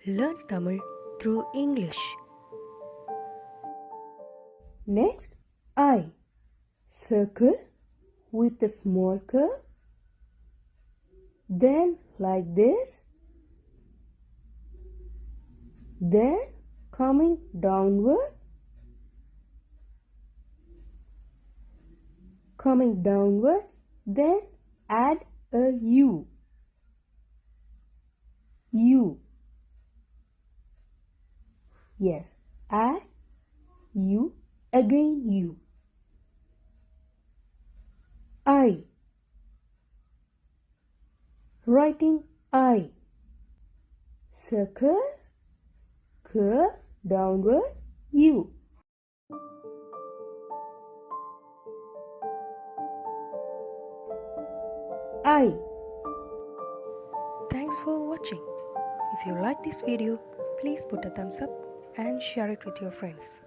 Learn Tamil through English. Next, I. Circle with a small curve. Then like this. Then coming downward. Then add a U. U. Yes, add U, again U. I. Writing I. Circle, curve, downward, U. I. Thanks for watching. If you like this video, please put a thumbs up and share it with your friends.